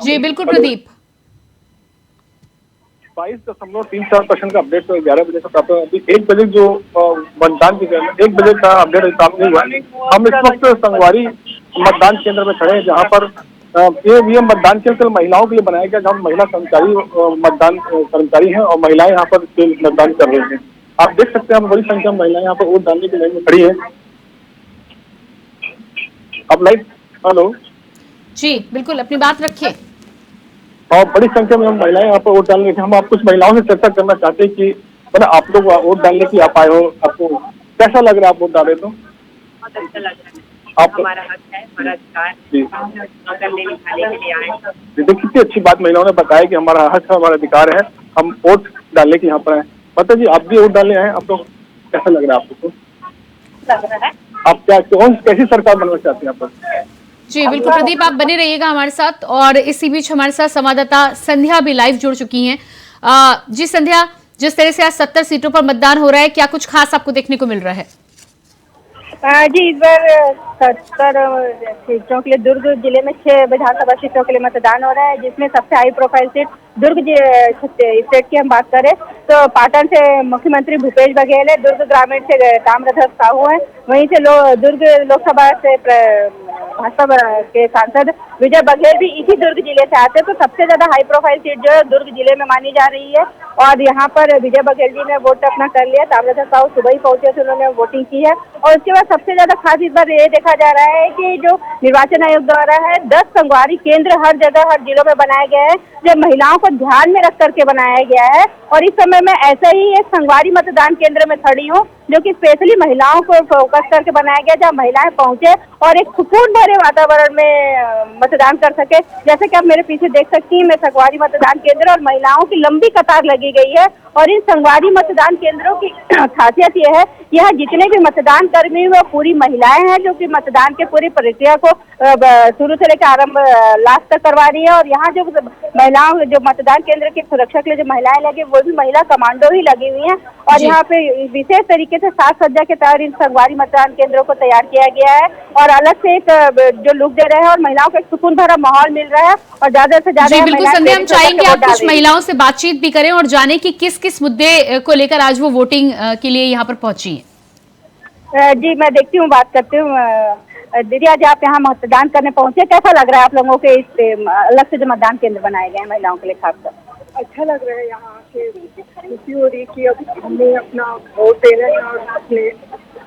जी बिल्कुल प्रदीप। 22.34% का अपडेट तो 11 बजे से प्राप्त हुआ। अभी 1 बजे जो मतदान की 1 बजे का अपडेट प्राप्त नहीं हुआ। हम इस वक्त संगवारी मतदान केंद्र में खड़े हैं, जहाँ पर ये मतदान केंद्र महिलाओं के लिए बनाया गया, जहाँ महिला कर्मचारी मतदान कर्मचारी हैं और महिलाएं यहाँ पर मतदान कर रही हैं। आप देख सकते हैं, बड़ी संख्या में महिलाएं यहाँ पर वोट डालने की लाइन में खड़ी है। अब लाइव हेलो जी बिल्कुल, अपनी बात रखिए। और बड़ी संख्या में हम महिलाएं यहाँ पर वोट डालने के, हम आप कुछ महिलाओं से चर्चा करना चाहते हैं कि मतलब आप लोग वोट डालने की आप आए हो, आपको कैसा लग रहा है? आप वोट डाले तो बहुत अच्छा लग रहा है। आप हमारा हक है, हमारा अधिकार जी करने निकालने के लिए आए। देखिए कितनी अच्छी बात महिलाओं ने बताया कि हमारा हक है, हमारा अधिकार है, हम वोट डालने के यहाँ पर आए। मतलब जी आप भी वोट डालने आए, आप लोग कैसा लग रहा है आपको? लग रहा है आप क्या कौन कैसी सरकार बनना चाहते हैं आप लोग? जी बिल्कुल प्रदीप, आप बने रहिएगा हमारे साथ। और इसी बीच हमारे साथ संवाददाता संध्या भी लाइव जुड़ चुकी हैं। जी संध्या, जिस तरह से आज 70 सीटों पर मतदान हो रहा है, क्या कुछ खास आपको देखने को मिल रहा है? जी, इस बार 70 सीटों के लिए दुर्ग जिले में 6 विधानसभा सीटों के लिए मतदान हो रहा है, जिसमें सबसे हाई प्रोफाइल सीट दुर्ग स्टेट की हम बात करें तो पाटन से मुख्यमंत्री भूपेश बघेल है, दुर्ग ग्रामीण से ताम्रध्वज साहू है, वहीं से दुर्ग लोकसभा से भाजपा के सांसद विजय बघेल भी इसी दुर्ग जिले से आते हैं। तो सबसे ज्यादा हाई प्रोफाइल सीट जो है दुर्ग जिले में मानी जा रही है और यहाँ पर विजय बघेल जी ने वोट अपना कर लिया। ताम्रध्वज साहू सुबह ही पहुंचे थे, उन्होंने वोटिंग की है। और उसके बाद सबसे ज्यादा खास इस बार ये देखा जा रहा है कि जो निर्वाचन आयोग द्वारा है 10 संगवारी केंद्र हर जगह हर जिलों में बनाए गए हैं, जो महिलाओं को ध्यान में रख करके बनाया गया है। और इस समय मैं ऐसा ही एक संगवारी मतदान केंद्र में खड़ी हूँ, जो कि स्पेशली महिलाओं को फोकस करके बनाया गया, जहाँ महिलाएं पहुंचे और एक सुकून भरे वातावरण में मतदान कर सके। जैसे कि आप मेरे पीछे देख सकती हैं, मैं संगवारी मतदान केंद्र और महिलाओं की लंबी कतार लगी गई है। और इन संगवारी मतदान केंद्रों की खासियत यह है, यह जितने भी मतदान कर्मी वो पूरी महिलाएं हैं, जो कि मतदान के पूरी प्रक्रिया को शुरू से लेकर आरंभ लास्ट तक करवा रही है। और यहाँ जो महिलाओं जो मतदान केंद्र की सुरक्षा के लिए जो महिलाएं लगी, वो भी महिला कमांडो ही लगी हुई हैं। और यहाँ पे विशेष तरीके से साज सज्जा के तहत इन संगवारी मतदान केंद्रों को तैयार किया गया है और अलग से एक जो लुक दे रहे हैं और महिलाओं को एक सुकून भरा माहौल मिल रहा है। और ज्यादा से ज्यादा बिल्कुल संध्या, हम चाहेंगे आप कुछ महिलाओं से बातचीत भी करें और जाने कि किस किस मुद्दे को लेकर आज वो वोटिंग के लिए यहाँ पर पहुंची है। जी मैं देखती हूँ, बात करती हूँ। दीदी, आज आप यहाँ मतदान करने पहुंचे, कैसा लग रहा है आप लोगों के इस अलग से जो मतदान केंद्र बनाए गए हैं महिलाओं के लिए खासकर? अच्छा लग रहा है, यहाँ के खुशी हो रही है कि अब हमें अपना वोट देना है और अपने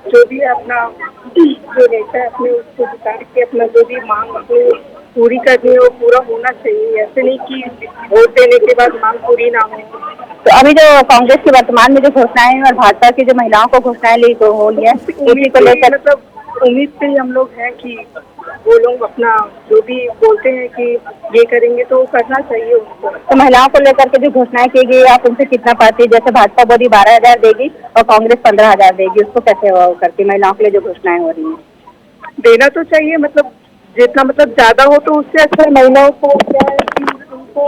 जो भी अपना जो नेता है अपने उसको जिता के अपना जो भी मांग अपनी पूरी करनी है वो पूरा होना चाहिए। ऐसे नहीं कि वोट देने के बाद मांग पूरी ना हो। तो अभी जो कांग्रेस की वर्तमान में जो घोषणाएं और भाजपा की जो महिलाओं को घोषणाएं ली तो हो है, उसी को लेकर मतलब उम्मीद से ही हम लोग हैं कि वो लोग अपना जो भी बोलते हैं कि ये करेंगे तो करना चाहिए उसको। तो महिलाओं को लेकर के जो घोषणाएं की गई, आप उनसे कितना पाती? जैसे भाजपा बोली 12,000 देगी और कांग्रेस 15,000 देगी, उसको कैसे करती? महिलाओं के लिए जो घोषणाएं हो रही हैं देना तो चाहिए, मतलब जितना मतलब ज्यादा हो तो उससे अच्छा महिलाओं को क्या है कि उनको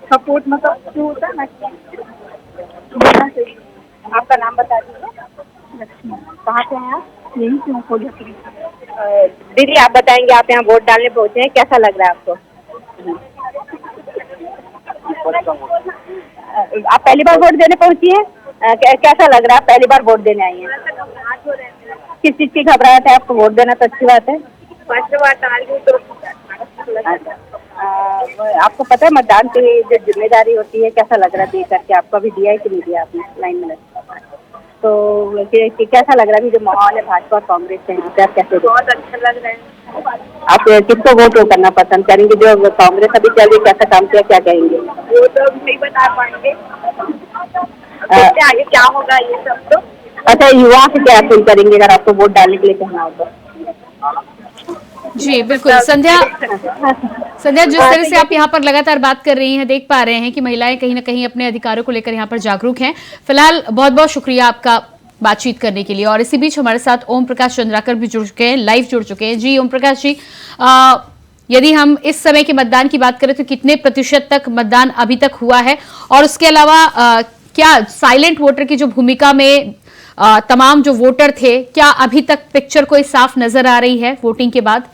सपोर्ट मतलब जो होता है ना देना चाहिए। आपका नाम बता दीजिए। लक्ष्मी। कहाँ से हैं आप? यही क्यों खोलिए। दीदी आप बताएंगे, आप यहाँ वोट डालने पहुंचे हैं, कैसा लग रहा है आपको? आप पहली बार वोट देने पहुंची हैं, कैसा लग रहा है? पहली बार वोट देने आई हैं, किस चीज की घबराहट है आपको? वोट देना तो अच्छी बात है। फर्स्ट बार डाल दूँ तो आपको पता है मतदान की जो जिम्मेदारी होती है, कैसा लग रहा है देख करके? आपको अभी दिया है कि नहीं दिया आपने लाइन में? तो कैसा लग रहा है जो माहौल है भाजपा और कांग्रेस से यहाँ पे, आप कैसे? बहुत अच्छा लग रहा है। आप किसको वोट करना पसंद करेंगे? जो कांग्रेस अभी चल रही, कैसा काम किया, क्या कहेंगे? वो तो नहीं बता पाएंगे, आगे क्या होगा ये सब तो। अच्छा, युवाओं से क्या अपील करेंगे अगर आपको वोट डालने के लिए कहना हो तो? जी बिल्कुल संध्या, जिस तरह से आप यहाँ पर लगातार बात कर रही हैं, देख पा रहे हैं कि महिलाएं कहीं ना कहीं अपने अधिकारों को लेकर यहाँ पर जागरूक हैं। फिलहाल बहुत बहुत शुक्रिया आपका बातचीत करने के लिए। और इसी बीच हमारे साथ ओम प्रकाश चंद्राकर भी जुड़ चुके हैं, लाइव जुड़ चुके हैं। जी ओम प्रकाश जी, यदि हम इस समय के मतदान की बात करें तो कितने प्रतिशत तक मतदान अभी तक हुआ है, और उसके अलावा क्या साइलेंट वोटर की जो भूमिका में तमाम जो वोटर थे, क्या अभी तक पिक्चर कोई साफ नजर आ रही है वोटिंग के बाद?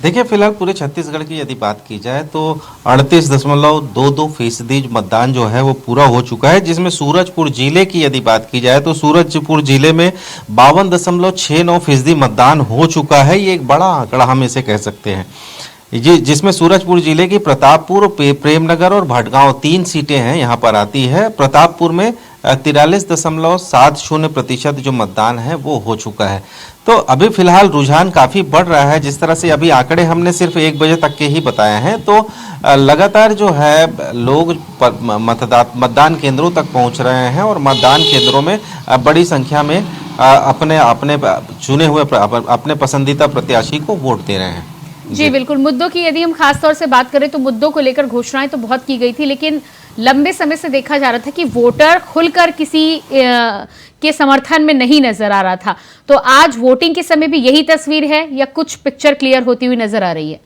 देखिए, फिलहाल पूरे छत्तीसगढ़ की यदि बात की जाए तो 38.22% मतदान जो है वो पूरा हो चुका है, जिसमें सूरजपुर जिले की यदि बात की जाए तो सूरजपुर जिले में 52.69% मतदान हो चुका है। ये एक बड़ा आंकड़ा हम इसे कह सकते हैं, जिसमें सूरजपुर जिले की प्रतापपुर, प्रेमनगर और भटगांव 3 सीटें हैं यहाँ पर आती है। प्रतापपुर में 43.70% जो मतदान है वो हो चुका है। तो अभी फिलहाल रुझान काफी बढ़ रहा है। जिस तरह से अभी आंकड़े हमने सिर्फ 1 बजे तक के ही बताए हैं, तो लगातार जो है लोग मतदान केंद्रों तक पहुंच रहे हैं और मतदान केंद्रों में बड़ी संख्या में अपने अपने चुने हुए अपने पसंदीदा प्रत्याशी को वोट दे रहे हैं। जी बिल्कुल। मुद्दों की यदि हम खास तौर से बात करें तो मुद्दों को लेकर घोषणाएं तो बहुत की गई थी, लेकिन लंबे समय से देखा जा रहा था कि वोटर खुलकर किसी के समर्थन में नहीं नजर आ रहा था। तो आज वोटिंग के समय भी यही तस्वीर है या कुछ पिक्चर क्लियर होती हुई नजर आ रही है?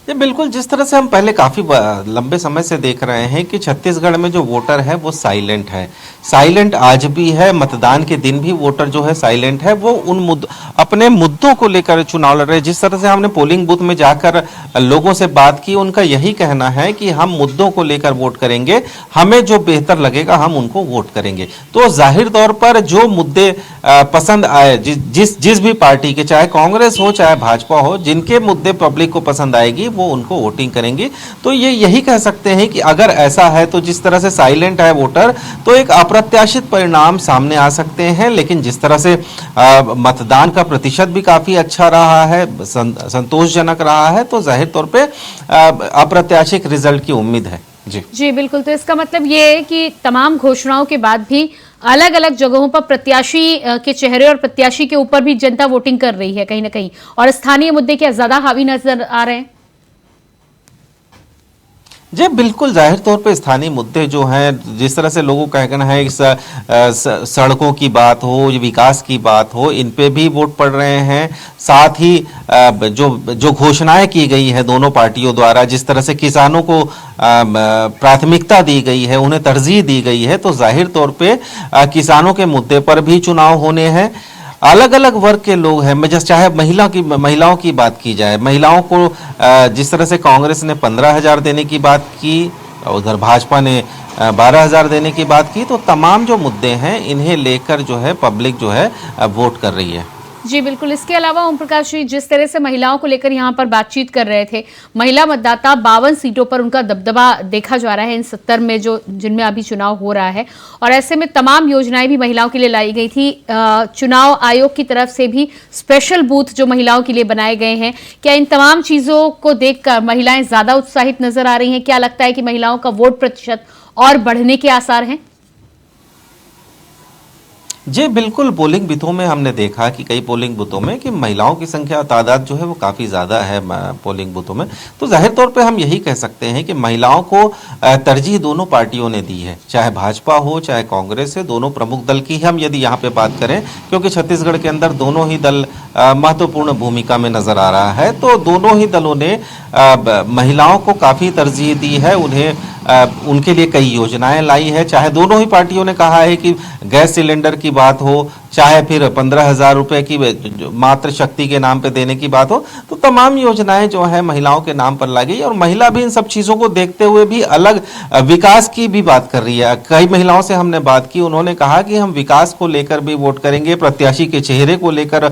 ये बिल्कुल, जिस तरह से हम पहले काफी लंबे समय से देख रहे हैं कि छत्तीसगढ़ में जो वोटर है वो साइलेंट है। साइलेंट आज भी है, मतदान के दिन भी वोटर जो है साइलेंट है। वो अपने मुद्दों को लेकर चुनाव लड़ रहे हैं। जिस तरह से हमने पोलिंग बूथ में जाकर लोगों से बात की, उनका यही कहना है कि हम मुद्दों को लेकर वोट करेंगे, हमें जो बेहतर लगेगा हम उनको वोट करेंगे। तो जाहिर तौर पर जो मुद्दे पसंद आए, जिस भी पार्टी के, चाहे कांग्रेस हो चाहे भाजपा हो, जिनके मुद्दे पब्लिक को पसंद आएगी वो उनको वोटिंग करेंगे। तो ये यही कह सकते हैं कि अगर ऐसा है तो जिस तरह से साइलेंट है वोटर, तो एक अप्रत्याशित परिणाम सामने आ सकते हैं। लेकिन जिस तरह से मतदान का प्रतिशत भी काफी अच्छा रहा है, संतोषजनक रहा है, तो जाहिर तौर पे अप्रत्याशित रिजल्ट की उम्मीद है। जी बिल्कुल। तो इसका मतलब ये है कि तमाम घोषणाओं के बाद भी अलग अलग जगहों पर प्रत्याशी के चेहरे और प्रत्याशी के ऊपर भी जनता वोटिंग कर रही है कहीं ना कहीं, और स्थानीय मुद्दे क्या ज्यादा हावी नजर आ रहे हैं? जी बिल्कुल, जाहिर तौर पे स्थानीय मुद्दे जो हैं, जिस तरह से लोगों का कहना है, सड़कों की बात हो, विकास की बात हो, इन पे भी वोट पड़ रहे हैं। साथ ही जो घोषणाएं की गई है दोनों पार्टियों द्वारा, जिस तरह से किसानों को प्राथमिकता दी गई है, उन्हें तरजीह दी गई है, तो जाहिर तौर पे किसानों के मुद्दे पर भी चुनाव होने हैं। अलग अलग वर्ग के लोग हैं, चाहे महिलाओं की बात की जाए, महिलाओं को जिस तरह से कांग्रेस ने 15,000 देने की बात की, उधर भाजपा ने 12,000 देने की बात की, तो तमाम जो मुद्दे हैं इन्हें लेकर जो है पब्लिक जो है वोट कर रही है। जी बिल्कुल। इसके अलावा ओम प्रकाश जी, जिस तरह से महिलाओं को लेकर यहाँ पर बातचीत कर रहे थे, महिला मतदाता 52 सीटों पर उनका दबदबा देखा जा रहा है इन 70 में जो जिनमें अभी चुनाव हो रहा है, और ऐसे में तमाम योजनाएं भी महिलाओं के लिए लाई गई थी। चुनाव आयोग की तरफ से भी स्पेशल बूथ जो महिलाओं के लिए बनाए गए हैं। क्या इन तमाम चीजों को देखकर महिलाएं ज्यादा उत्साहित नजर आ रही हैं? क्या लगता है कि महिलाओं का वोट प्रतिशत और बढ़ने के आसार हैं? जी बिल्कुल, पोलिंग बूथों में हमने देखा कि कई पोलिंग बूथों में कि महिलाओं की संख्या तादाद जो है वो काफ़ी ज़्यादा है पोलिंग बूथों में। तो जाहिर तौर पे हम यही कह सकते हैं कि महिलाओं को तरजीह दोनों पार्टियों ने दी है, चाहे भाजपा हो चाहे कांग्रेस है। दोनों प्रमुख दल की हम यदि यहाँ पे बात करें, क्योंकि छत्तीसगढ़ के अंदर दोनों ही दल महत्वपूर्ण भूमिका में नजर आ रहा है, तो दोनों ही दलों ने महिलाओं को काफ़ी तरजीह दी है, उन्हें उनके लिए कई योजनाएं लाई है। चाहे दोनों ही पार्टियों ने कहा है कि गैस सिलेंडर की बात हो, चाहे फिर 15,000 रुपए की मात्र शक्ति के नाम पे देने की बात हो, तो तमाम योजनाएं जो है महिलाओं के नाम पर लाई गई। और महिला भी इन सब चीजों को देखते हुए भी अलग विकास की भी बात कर रही है। कई महिलाओं से हमने बात की, उन्होंने कहा कि हम विकास को लेकर भी वोट करेंगे, प्रत्याशी के चेहरे को लेकर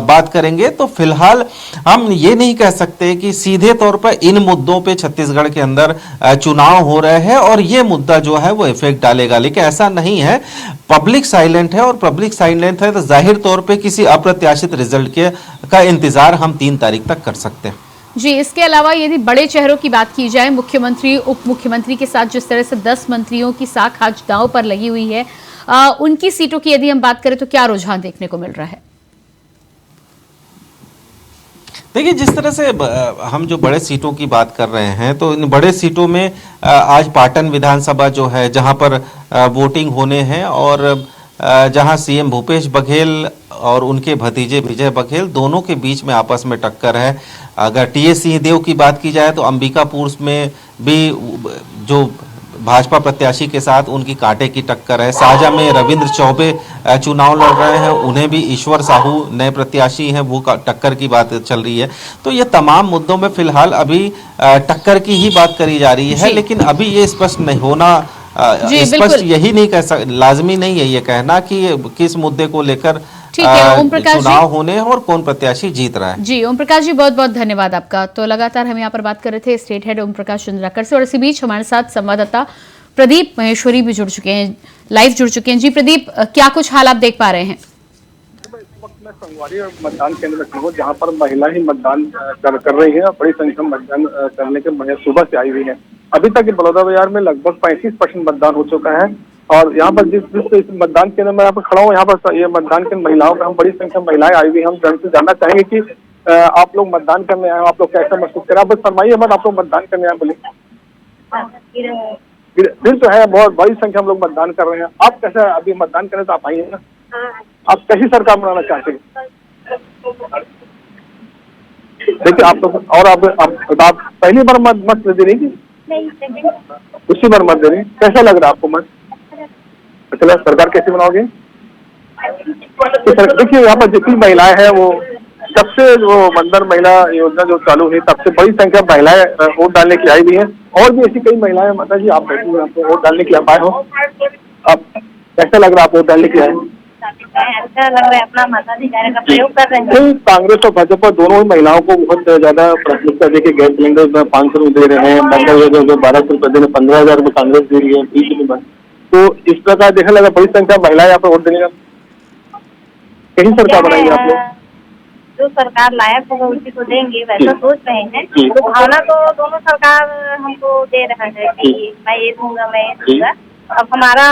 बात करेंगे। तो फिलहाल हम ये नहीं कह सकते कि सीधे तौर पर इन मुद्दों पे छत्तीसगढ़ के अंदर चुनाव हो रहे हैं और ये मुद्दा जो है वो इफेक्ट डालेगा, लेकिन ऐसा नहीं है। पब्लिक साइलेंट है, और पब्लिक साइलेंट है तो जाहिर तौर पे किसी अप्रत्याशित रिजल्ट का इंतजार हम 3 तारीख तक कर सकते हैं। जी, इसके अलावा यदि बड़े चेहरों की बात की जाए, मुख्यमंत्री उप मुख्यमंत्री के साथ जिस तरह से 10 मंत्रियों की साख आज दांव पर लगी हुई है, उनकी सीटों की यदि हम बात करें तो क्या रुझान देखने को मिल रहा है? देखिए, जिस तरह से हम जो बड़े सीटों की बात कर रहे हैं, तो इन बड़े सीटों में आज पाटन विधानसभा जो है, जहां पर वोटिंग होने हैं, और जहां सीएम भूपेश बघेल और उनके भतीजे विजय बघेल दोनों के बीच में आपस में टक्कर है। अगर टीएस सिंहदेव की बात की जाए तो अंबिकापुर में भी जो भाजपा प्रत्याशी के साथ उनकी कांटे की टक्कर है। साजा में रविंद्र चौबे चुनाव लड़ रहे हैं, उन्हें भी ईश्वर साहू नए प्रत्याशी हैं, वो टक्कर की बात चल रही है। तो ये तमाम मुद्दों में फिलहाल अभी टक्कर की ही बात करी जा रही है, लेकिन अभी ये स्पष्ट नहीं होना स्पष्ट यही नहीं कह लाजमी नहीं है ये कहना कि किस मुद्दे को लेकर ओम प्रकाश चुनाव होने हैं और कौन प्रत्याशी जीत रहा है। जी ओम प्रकाश जी, बहुत बहुत धन्यवाद आपका। तो लगातार हम यहाँ पर बात कर रहे थे स्टेट हेड ओम प्रकाश चंद्राकर से, और इसी बीच हमारे साथ संवाददाता प्रदीप महेश्वरी भी जुड़ चुके हैं, लाइव जुड़ चुके हैं। जी प्रदीप, क्या कुछ हाल आप देख पा रहे हैं? इस वक्त मैं संगवारी मतदान केंद्र में हूँ, जहाँ पर महिला ही मतदान कर रही है। बड़ी संख्या में मतदान करने के महिला सुबह से आई हुई है। अभी तक बलौदाबाजार में लगभग 35% मतदान हो चुका है। और यहाँ पर जिस मतदान केंद्र में यहाँ पर खड़ा हूँ, यहाँ पर ये मतदान केंद्र महिलाओं का, हम बड़ी संख्या में महिलाएं आई हुई। हम जनसे जानना चाहेंगे कि आप लोग मतदान करने आए हो, आप लोग कैसा महसूस करें? आप बस फरमाइए, आप लोग मतदान करने आए बोलिए। फिर तो है, बहुत बड़ी संख्या में लोग मतदान कर रहे हैं। आप कैसा अभी मतदान करें तो आप आइए ना, आप कैसी सरकार बनाना चाहते हैं? देखिए आप लोग, और आप पहली बार मत दे रही थी, उसी बार मत दे रही, कैसा लग रहा है आपको मत? चलो सरकार कैसे बनाओगे? देखिए यहाँ पर जितनी महिलाएं हैं, वो जब से वो वंदन महिला योजना जो चालू है, तब से बड़ी संख्या महिलाएं वोट डालने की आई हुई है। और भी ऐसी कई महिलाएं, माता जी आप बैठी हुई, आपको वोट डालने के लिए आप आए हो, आप कैसा लग रहा है आप वोट डालने के लिए आए? अच्छा लग रहा है, अपना मताधिकार का प्रयोग कर रहे हैं। कांग्रेस और भाजपा दोनों ही महिलाओं को बहुत ज्यादा प्राथमिकता देके गैस सिलेंडर में 500 रुपये दे रहे हैं, 1200 रुपये दे रहे हैं, 15,000 रुपये कांग्रेस दे रही है बीच में। तो इस प्रकार देखा लगा बड़ी संख्या महिलाएं यहाँ पर वोट देने का, कहीं सरकार बनाएंगे आप लोग? जो सरकार लायक होगा उसी को देंगे, वैसा सोच रहे हैं। तो भावना तो दोनों सरकार हमको दे रहा है कि मैं ये दूंगा, मैं ये दूंगा। अब हमारा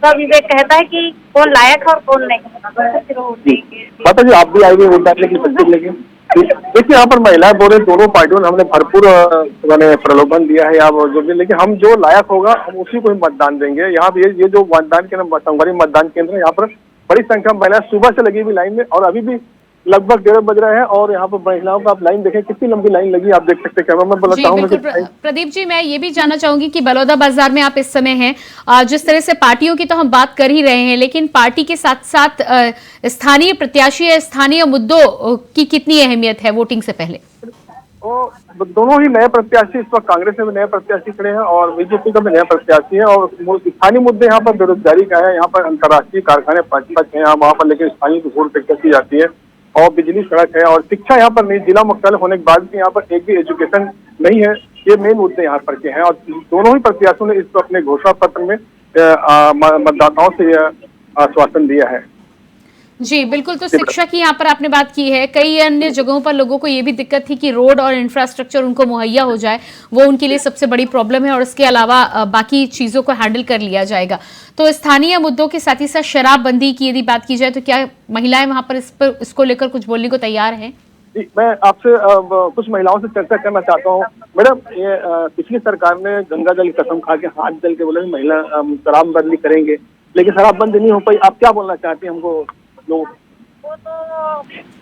सब विवेक कहता है कि कौन लायक है और कौन नहीं। माता जी आप भी आई हुई वोट डालने की तस्वीर लेके। देखिए यहाँ पर महिलाएं बोल रही, दोनों पार्टियों ने हमने भरपूर प्रलोभन दिया है, आप जो भी, लेकिन हम जो लायक होगा हम उसी को ही मतदान देंगे। यहाँ पे ये जो मतदान केंद्र, संगवारी मतदान केंद्र है, यहाँ पर बड़ी संख्या में महिलाएं सुबह से लगी हुई लाइन में, और अभी भी लगभग 1:30 बज रहे हैं। और यहाँ पर महिलाओं का आप लाइन देखें, कितनी लंबी लाइन लगी, आप देख सकते हैं। कैमरा मैं बोलता हूँ। प्रदीप जी, मैं ये भी जानना चाहूंगी कि बलौदा बाजार में आप इस समय हैं, जिस तरह से पार्टियों की तो हम बात कर ही रहे हैं, लेकिन पार्टी के साथ साथ स्थानीय प्रत्याशी या स्थानीय मुद्दों की कितनी अहमियत है वोटिंग से पहले? दोनों ही नए प्रत्याशी, इस वक्त कांग्रेस में भी नए प्रत्याशी खड़े हैं और बीजेपी का भी नया प्रत्याशी है। और स्थानीय मुद्दे यहाँ पर बेरोजगारी का है, यहाँ पर अंतर्राष्ट्रीय कारखाने 5 हैं वहाँ पर, लेकिन स्थानीय को वोट टक्कर की जाती है। और बिजली, सड़क है, और शिक्षा यहाँ पर नहीं, जिला मुख्यालय होने के बाद भी यहाँ पर एक भी एजुकेशन नहीं है। ये मेन मुद्दे यहाँ पर के हैं। और दोनों ही प्रत्याशियों ने इस अपने घोषणा पत्र में मतदाताओं से आश्वासन दिया है। जी बिल्कुल। तो शिक्षा की यहाँ पर आपने बात की है, कई अन्य जगहों पर लोगों को ये भी दिक्कत थी कि रोड और इंफ्रास्ट्रक्चर उनको मुहैया हो जाए, वो उनके लिए सबसे बड़ी प्रॉब्लम है, और इसके अलावा बाकी चीजों को हैंडल कर लिया जाएगा। तो स्थानीय मुद्दों के साथ ही साथ शराबबंदी की यदि बात की जाए, तो क्या महिलाएं वहां पर इसको लेकर कुछ बोलने को तैयार हैं? मैं आपसे कुछ महिलाओं से चर्चा करना चाहता हूँ। मैडम, ये पिछली सरकार ने गंगा जल की कसम खा के, हाथ जल के बोले महिला शराबबंदी करेंगे, लेकिन शराबबंदी नहीं हो पाई। आप क्या बोलना चाहते हैं हमको लोग? वो तो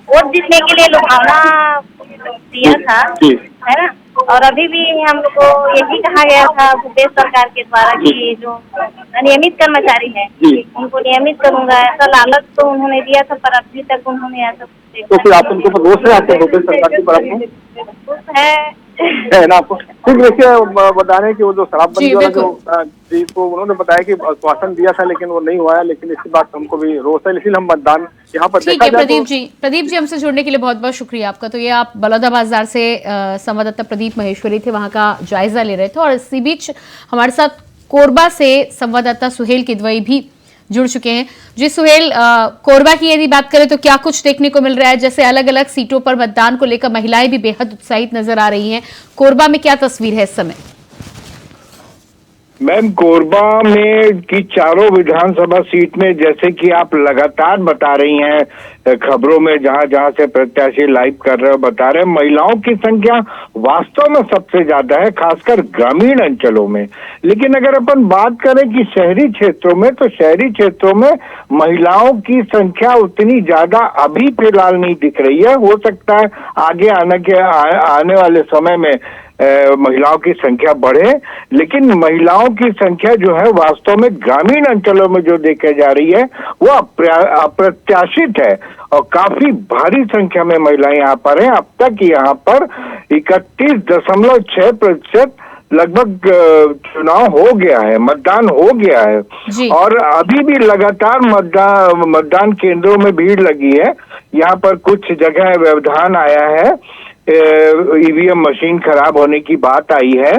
वोट जीतने के लिए लुभावना दिया था, है ना। और अभी भी हम लोग को यही कहा गया था प्रदेश सरकार के द्वारा कि जो नियमित कर्मचारी है उनको नियमित करूंगा, ऐसा लालच तो उन्होंने दिया था, पर अभी तक उन्होंने ऐसा। तो फिर आप उनको रोष है आपके सरकार की तरफ है ना आपको? ठीक, देखिए बता रहे हैं कि वो जो शराबबंदी वाला जो को उन्होंने बताया कि आश्वासन दिया था, लेकिन वो नहीं हुआ है। लेकिन इसी बात हमको भी रोष है, इसलिए हम मतदान यहाँ पर देखा जाए। प्रदीप जी हमसे जुड़ने के लिए बहुत बहुत शुक्रिया आपका। तो ये आप बलौदा बाजार से संवाददाता प्रदीप महेश्वरी थे, वहां का जायजा ले रहे थे। और इसी बीच हमारे साथ कोरबा से संवाददाता सुहेल किदवई भी जुड़ चुके हैं। जी सुहेल, कोरबा की यदि बात करें तो क्या कुछ देखने को मिल रहा है? जैसे अलग अलग सीटों पर मतदान को लेकर महिलाएं भी बेहद उत्साहित नजर आ रही हैं, कोरबा में क्या तस्वीर है इस समय? मैम, कोरबा में की चारों विधानसभा सीट में, जैसे कि आप लगातार बता रही हैं खबरों में, जहां जहां से प्रत्याशी लाइव कर रहे हो बता रहे हैं, महिलाओं की संख्या वास्तव में सबसे ज्यादा है, खासकर ग्रामीण अंचलों में। लेकिन अगर अपन बात करें कि शहरी क्षेत्रों में, तो शहरी क्षेत्रों में महिलाओं की संख्या उतनी ज्यादा अभी फिलहाल नहीं दिख रही है। हो सकता है आगे आने वाले समय में महिलाओं की संख्या बढ़े, लेकिन महिलाओं की संख्या जो है वास्तव में ग्रामीण अंचलों में जो देखी जा रही है वो अप्रत्याशित है और काफी भारी संख्या में महिलाएं यहाँ पर हैं। अब तक यहाँ पर 31.6% लगभग चुनाव हो गया है, मतदान हो गया है और अभी भी लगातार मतदान केंद्रों में भीड़ लगी है। यहाँ पर कुछ जगह व्यवधान आया है, ईवीएम मशीन खराब होने की बात आई है,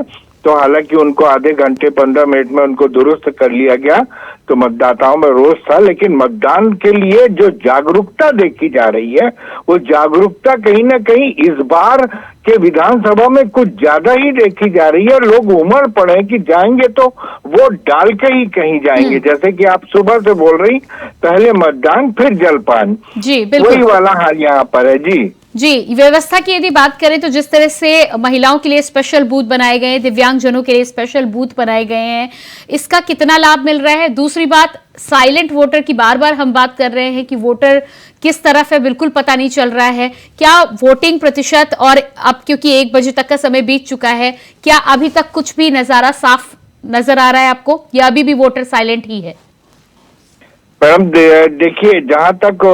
तो हालांकि उनको आधे घंटे 15 मिनट में उनको दुरुस्त कर लिया गया, तो मतदाताओं में रोष था। लेकिन मतदान के लिए जो जागरूकता देखी जा रही है वो जागरूकता कहीं ना कहीं इस बार के विधानसभा में कुछ ज्यादा ही देखी जा रही है। लोग उमड़ पड़े कि जाएंगे तो वोट डाल के ही कहीं जाएंगे, जैसे कि आप सुबह से बोल रही, पहले मतदान फिर जलपान, जी बिल्कुल वही वाला हाल यहाँ पर है। जी, व्यवस्था की यदि बात करें तो जिस तरह से महिलाओं के लिए स्पेशल बूथ बनाए गए हैं, दिव्यांगजनों के लिए स्पेशल बूथ बनाए गए हैं, इसका कितना लाभ मिल रहा है? दूसरी बात, साइलेंट वोटर की बार बार हम बात कर रहे हैं कि वोटर किस तरफ है बिल्कुल पता नहीं चल रहा है। क्या वोटिंग प्रतिशत, और अब क्योंकि 1 बजे तक का समय बीत चुका है, क्या अभी तक कुछ भी नजारा साफ नजर आ रहा है आपको, या अभी भी वोटर साइलेंट ही है? मैडम देखिए, जहां तक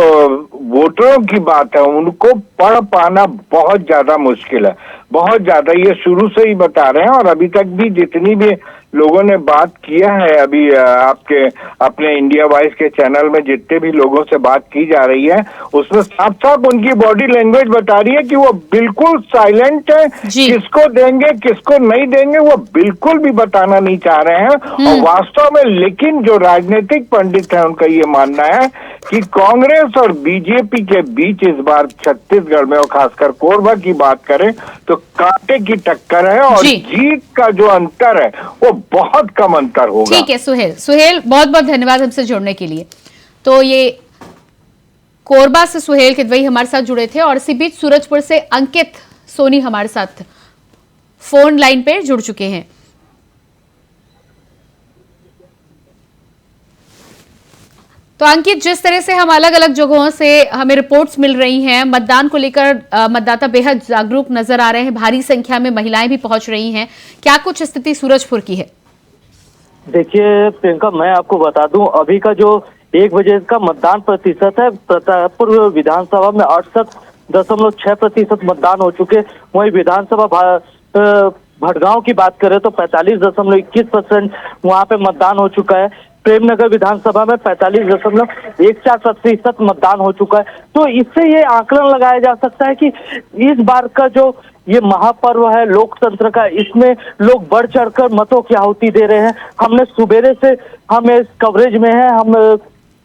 वोटरों की बात है उनको पढ़ पाना बहुत ज्यादा मुश्किल है, बहुत ज्यादा। ये शुरू से ही बता रहे हैं और अभी तक भी जितनी भी लोगों ने बात किया है, अभी आपके अपने इंडिया वॉइस के चैनल में जितने भी लोगों से बात की जा रही है उसमें साफ साफ उनकी बॉडी लैंग्वेज बता रही है कि वो बिल्कुल साइलेंट है। किसको देंगे किसको नहीं देंगे वो बिल्कुल भी बताना नहीं चाह रहे हैं। और वास्तव में लेकिन जो राजनीतिक पंडित है उनका ये मानना है कि कांग्रेस और बीजेपी के बीच इस बार छत्तीसगढ़ में और खासकर कोरबा की बात करें तो कांटे की टक्कर है और जीत का जो अंतर है वो बहुत कम अंतर होगा। ठीक है सुहेल बहुत बहुत धन्यवाद हमसे जुड़ने के लिए। तो ये कोरबा से सुहेल किदवई हमारे साथ जुड़े थे और इसी बीच सूरजपुर से अंकित सोनी हमारे साथ फोन लाइन पे जुड़ चुके हैं। तो अंकित, जिस तरह से हम अलग अलग जगहों से हमें रिपोर्ट्स मिल रही हैं, मतदान को लेकर मतदाता बेहद जागरूक नजर आ रहे हैं, भारी संख्या में महिलाएं भी पहुंच रही हैं, क्या कुछ स्थिति सूरजपुर की है? देखिए प्रियंका, मैं आपको बता दूं, अभी का जो 1 बजे का मतदान प्रतिशत है, प्रतापपुर विधानसभा में 68.6% मतदान हो चुके। वहीं विधानसभा भटगांव की बात करें तो 45.21% वहां पे मतदान हो चुका है। प्रेमनगर विधानसभा में 45.14% मतदान हो चुका है। तो इससे ये आकलन लगाया जा सकता है कि इस बार का जो ये महापर्व है लोकतंत्र का, इसमें लोग बढ़ चढ़कर मतों की आहुति दे रहे हैं। हमने सुबेरे से हम इस कवरेज में है, हम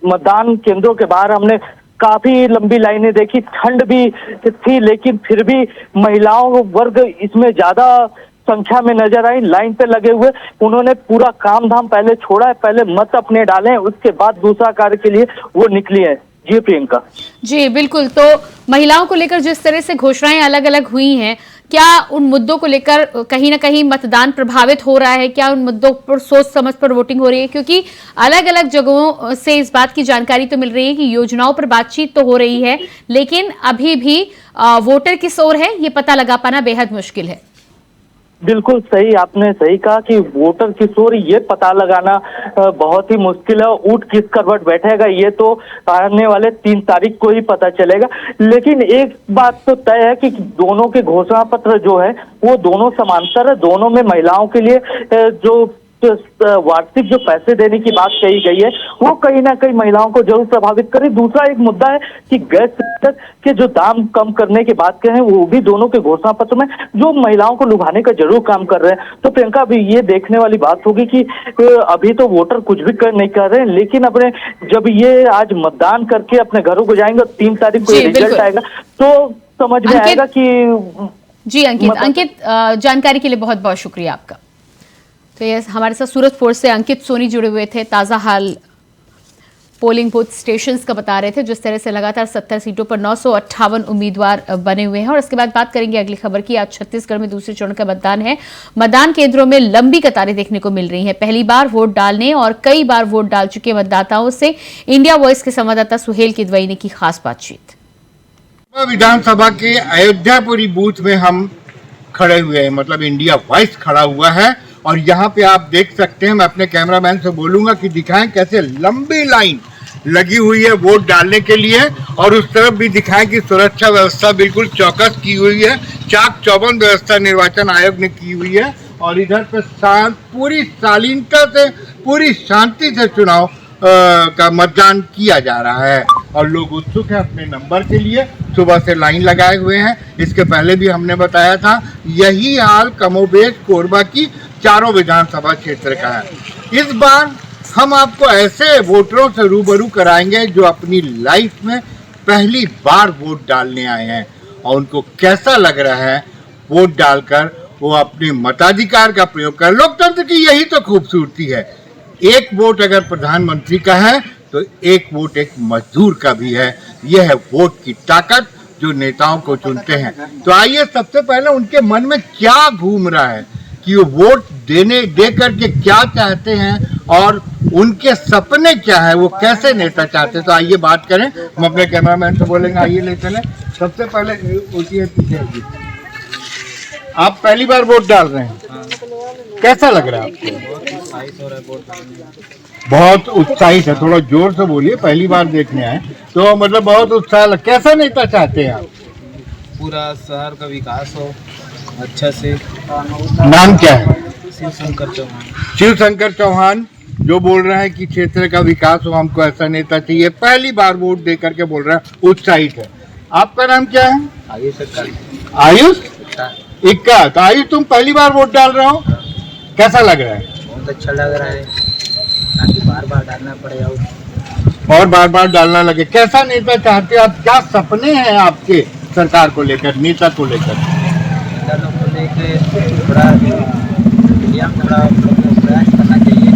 मतदान केंद्रों के बाहर हमने काफी लंबी लाइनें देखी, ठंड भी थी लेकिन फिर भी महिलाओं वर्ग इसमें ज्यादा संख्या में नजर आई, लाइन पे लगे हुए। उन्होंने पूरा काम धाम पहले छोड़ा है, पहले मत अपने डाले हैं, उसके बाद दूसरा कार्य के लिए वो निकली है। जी प्रियंका। जी बिल्कुल। तो महिलाओं को लेकर जिस तरह से घोषणाएं अलग अलग हुई हैं, क्या उन मुद्दों को लेकर कहीं ना कहीं मतदान प्रभावित हो रहा है? क्या उन मुद्दों पर सोच समझ पर वोटिंग हो रही है? क्योंकि अलग अलग जगहों से इस बात की जानकारी तो मिल रही है कि योजनाओं पर बातचीत तो हो रही है, लेकिन अभी भी वोटर किस ओर है ये पता लगा पाना बेहद मुश्किल है। बिल्कुल सही, आपने सही कहा कि वोटर किस ओर ये पता लगाना बहुत ही मुश्किल है। ऊंट किस करवट बैठेगा ये तो आने वाले 3 तारीख को ही पता चलेगा। लेकिन एक बात तो तय है कि दोनों के घोषणा पत्र जो है वो दोनों समांतर है। दोनों में महिलाओं के लिए जो वार्षिक जो पैसे देने की बात कही गई है वो कहीं ना कहीं महिलाओं को जरूर प्रभावित करे। दूसरा एक मुद्दा है कि गैस सिलेंडर के जो दाम कम करने की बात कहें वो भी दोनों के घोषणा पत्र में जो महिलाओं को लुभाने का जरूर काम कर रहे हैं। तो प्रियंका, अभी ये देखने वाली बात होगी कि अभी तो वोटर कुछ भी नहीं कर रहे हैं, लेकिन अपने जब ये आज मतदान करके अपने घरों को जाएंगे और 3 तारीख को रिजल्ट आएगा तो समझ में आएगा कि। जी अंकित, जानकारी के लिए बहुत बहुत शुक्रिया आपका। तो ये हमारे साथ सूरजपुर से अंकित सोनी जुड़े हुए थे, ताज़ा हाल पोलिंग बूथ स्टेशंस का बता रहे थे। जिस तरह से लगातार 70 सीटों पर 958 उम्मीदवार बने हुए हैं। और इसके बाद बात करेंगे अगली खबर की। आज छत्तीसगढ़ में दूसरे चरण का मतदान है। मतदान केंद्रों में लंबी कतारें देखने को मिल रही हैं। पहली बार वोट डालने और कई बार वोट डाल चुके मतदाताओं से इंडिया वॉइस के संवाददाता सुहेल किदवई ने की खास बातचीत। विधानसभा के अयोध्यापुरी बूथ में हम खड़े हुए हैं, मतलब इंडिया वॉइस खड़ा हुआ है। और यहाँ पे आप देख सकते हैं, मैं अपने कैमरामैन से बोलूँगा कि दिखाएं कैसे लंबी लाइन लगी हुई है वोट डालने के लिए, और उस तरफ भी दिखाएं कि सुरक्षा व्यवस्था बिल्कुल चौकस की हुई है, चाक चौबंद व्यवस्था निर्वाचन आयोग ने की हुई है। और इधर पे पूरी शालीनता से, पूरी शांति से चुनाव का मतदान किया जा रहा है और लोग उत्सुक हैं अपने नंबर के लिए, सुबह से लाइन लगाए हुए हैं। इसके पहले भी हमने बताया था, यही हाल कमोबेश कोरबा की चारों विधानसभा क्षेत्र का है। इस बार हम आपको ऐसे वोटरों से रूबरू कराएंगे जो अपनी लाइफ में पहली बार वोट डालने आए हैं और उनको कैसा लग रहा है वोट डालकर वो अपने मताधिकार का प्रयोग कर। लोकतंत्र की यही तो खूबसूरती है, एक वोट अगर प्रधानमंत्री का है तो एक वोट एक मजदूर का भी है। यह है वोट की ताकत जो नेताओं को चुनते हैं। तो आइए सबसे पहले उनके मन में क्या घूम रहा है कि वो वोट दे करके क्या चाहते हैं और उनके सपने क्या है, वो कैसे नेता चाहते हैं। तो आइए बात करें, हम अपने कैमरामैन से बोलेंगे आइए ले चलें। सबसे पहले पीछे आप पहली बार वोट डाल रहे हैं, कैसा लग रहा है आपको? बहुत उत्साहित है, थोड़ा जोर से बोलिए, पहली बार देखने आए तो मतलब बहुत उत्साह। कैसा नेता चाहते हैं आप? पूरा शहर का विकास हो अच्छा से। नाम क्या है? शिव शंकर चौहान। शिव शंकर चौहान जो बोल रहे हैं कि क्षेत्र का विकास हो, हमको ऐसा नेता चाहिए, पहली बार वोट दे करके बोल रहे हैं, उत्साहित है। आपका नाम क्या है? आयुष इक्का। तो आयुष तुम पहली बार वोट डाल रहे हो, कैसा लग रहा है? बहुत अच्छा लग रहा है, ताकि बार बार डालना पड़े और बार बार डालना लगे। कैसा नेता चाहते हो आप? क्या सपने हैं आपके सरकार को लेकर, नेता को लेकर? थोड़ा प्रयास करना चाहिए।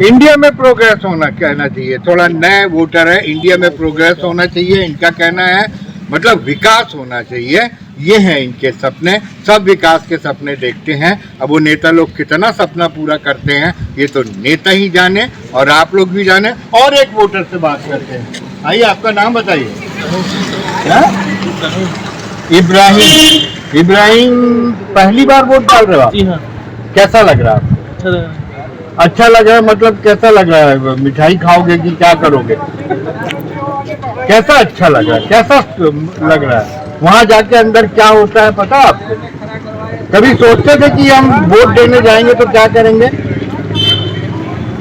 इंडिया में प्रोग्रेस होना कहना चाहिए। थोड़ा नए वोटर है, इंडिया में प्रोग्रेस होना चाहिए इनका कहना है, मतलब विकास होना चाहिए। ये हैं इनके सपने, सब विकास के सपने देखते हैं। अब वो नेता लोग कितना सपना पूरा करते हैं ये तो नेता ही जाने और आप लोग भी जाने। और एक वोटर से बात करते हैं, आइए आपका नाम बताइए। इब्राहिम। इब्राहिम पहली बार वोट डाल रहे हो आप? जी हाँ। कैसा लग रहा है? अच्छा लग रहा है, मतलब कैसा लग रहा है? मिठाई खाओगे कि क्या करोगे? कैसा अच्छा लग रहा है, कैसा लग रहा है? वहाँ जाके अंदर क्या होता है पता आपको? कभी सोचते थे कि हम वोट देने जाएंगे तो क्या करेंगे?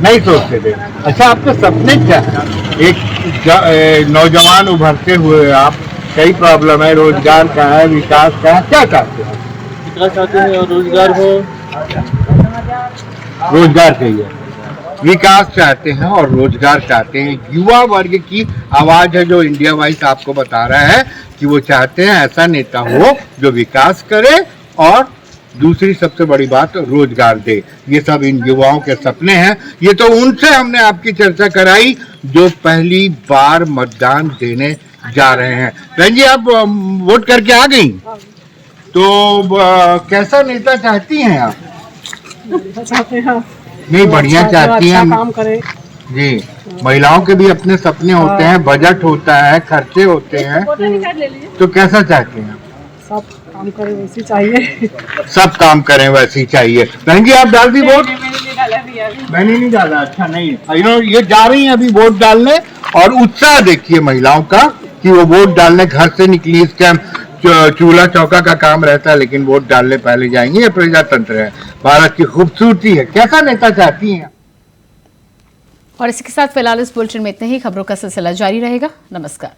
नहीं सोचते थे। अच्छा, आपके सपने क्या है? एक नौजवान उभरते हुए आप, कई प्रॉब्लम है, रोजगार का है, विकास का है, क्या चाहते हैं? विकास चाहते हैं और रोजगार हो। रोजगार चाहिए, विकास चाहते हैं और रोजगार चाहते हैं। युवा वर्ग की आवाज है जो इंडिया वाइज आपको बता रहा है कि वो चाहते हैं ऐसा नेता हो जो विकास करे और दूसरी सबसे बड़ी बात रोजगार दे। ये सब इन युवाओं के सपने हैं। ये तो उनसे हमने आपकी चर्चा कराई जो पहली बार मतदान देने जा रहे हैं। बहन जी, आप वोट करके आ गई, तो कैसा नेता चाहती हैं आप? चाहते हैं नहीं, बढ़िया चाहती हैं, काम करे जी। महिलाओं के भी अपने सपने होते हैं, बजट होता है, खर्चे होते हैं, तो कैसा चाहते हैं? सब काम करे वैसे चाहिए। सब काम करें वैसी चाहिए। बहन जी, आप डाल दी वोट? मैंने नहीं डाला। अच्छा, नहीं, ये जा रही हैं अभी वोट डालने और उत्साह देखिए महिलाओं का कि वो वोट डालने घर से निकली। इस टाइम चूल्हा चौका का काम रहता है लेकिन वोट डालने पहले जाएंगे। ये प्रजातंत्र है, भारत की खूबसूरती है। कैसा नेता चाहती हैं? और इसी के साथ फिलहाल इस बुलेटिन में इतने ही। खबरों का सिलसिला जारी रहेगा। नमस्कार।